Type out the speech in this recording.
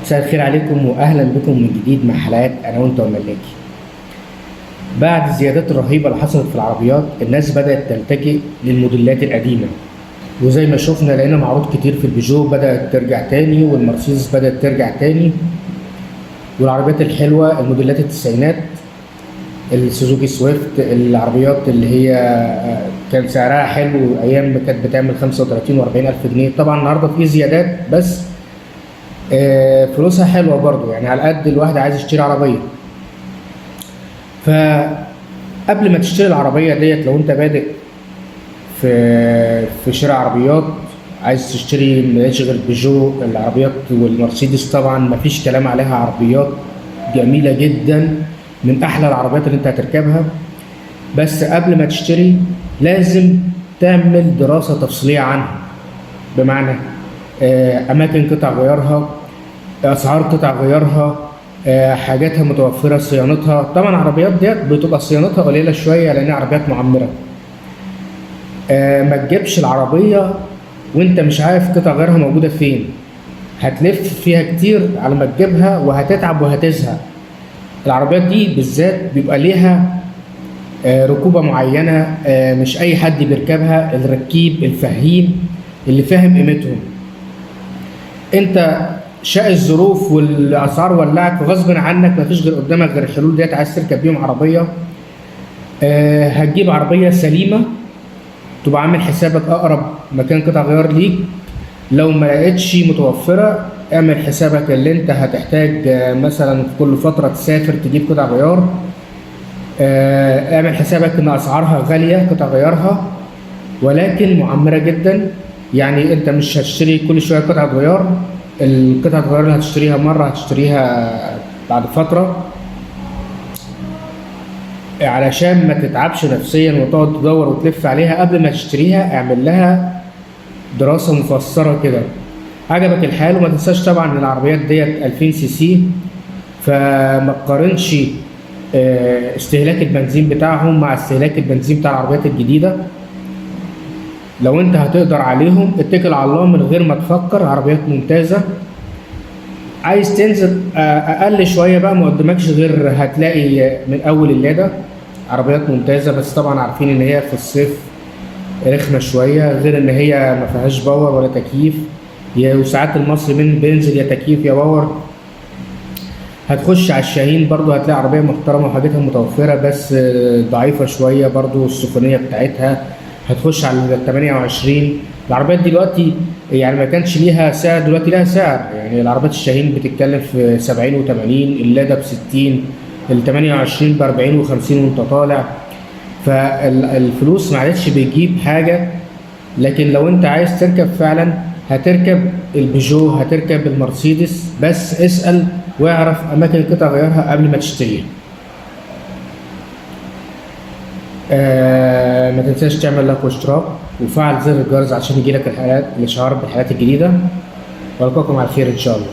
مساء الخير عليكم واهلا بكم من جديد مع حلقات انا وانت وملاكي. بعد الزيادات الرهيبه اللي حصلت في العربيات الناس بدات تلتجئ للموديلات القديمه، وزي ما شفنا لقينا معروض كتير في البيجو بدات ترجع تاني، والمرسيدس بدات ترجع تاني، والعربيات الحلوه الموديلات التسعينات، السوزوكي سويفت، العربيات اللي هي كان سعرها حلو ايام ما كانت بتعمل 35 و40 الف جنيه. طبعا النهارده في زيادات بس فلوسها حلوه برضو، يعني على قد الواحد عايز يشتري عربيه. فقبل ما تشتري العربيه ديت، لو انت بادئ في شراء عربيات، عايز تشتري ملهاش غير بيجو، العربيات والمرسيدس طبعا مفيش كلام عليها، عربيات جميله جدا من احلى العربيات اللي انت هتركبها. بس قبل ما تشتري لازم تعمل دراسه تفصيليه عنها، بمعنى اماكن قطع غيارها، اسعار قطع غيارها، حاجاتها متوفره، صيانتها. طبعا العربيات ديت بتبقى صيانتها قليله شويه لانها عربيات معمره. ما تجيبش العربيه وانت مش عارف قطع غيارها موجوده فين، هتلف فيها كتير على ما تجيبها وهتتعب وهتزهق. العربيات دي بالذات بيبقى ليها ركوبه معينه، مش اي حد بيركبها، الركيب الفهيم اللي فاهم قيمتهم. انت شاء الظروف والاسعار ولعك وغصب عنك مفيش غير قدامك غير الحلول ديت، عايز تركب بيهم عربيه. هتجيب عربيه سليمه، تبقى عامل حسابك اقرب مكان قطع غيار ليك. لو ما لقيتش متوفره اعمل حسابك اللي انت هتحتاج مثلا في كل فتره تسافر تجيب قطع غيار. اعمل حسابك ان اسعارها غاليه قطع غيارها ولكن معمره جدا، يعني انت مش هتشتري كل شويه قطعه غيار. القطعه الغيار اللي هتشتريها مره هتشتريها بعد فتره، علشان ما تتعبش نفسيا وتقعد تدور وتلف عليها. قبل ما تشتريها اعمل لها دراسه مفصله كده. عجبك الحال، وما تنساش طبعا ان العربيات ديت 2000 سي سي، فما تقارنش استهلاك البنزين بتاعهم مع استهلاك البنزين بتاع العربيات الجديده. لو انت هتقدر عليهم اتكل على الله من غير ما تفكر، عربيات ممتازه. عايز تنزل اقل شويه بقى، ما قدامكش غير هتلاقي من اول اللادا عربيات ممتازه، بس طبعا عارفين ان هي في الصيف رخمه شويه، غير ان هي ما فيهاش باور ولا تكييف، وساعات المصري من بينزل يا تكييف يا باور. هتخش على الشاهين برضو هتلاقي عربيه محترمه وحاجتها متوفره بس ضعيفه شويه برضو السخونيه بتاعتها. هتخش على ال 28. العربيات دلوقتي يعني ما كانش ليها سعر، دلوقتي لها سعر. يعني العربيات الشاهين بتتكلم في 70 و80، اللادا ب 60، ال 28 ب 40 و50 وانت طالع. فالفلوس ما عادتش بتجيب حاجه. لكن لو انت عايز تركب فعلا هتركب البيجو، هتركب المرسيدس، بس اسال واعرف اماكن قطع غيارها قبل ما تشتريها. ما تنساش تعمل لايك واشتراك وفعل زر الجرس عشان يجيلك الاشعار بالحلقات الجديده. والقاكم على خير ان شاء الله.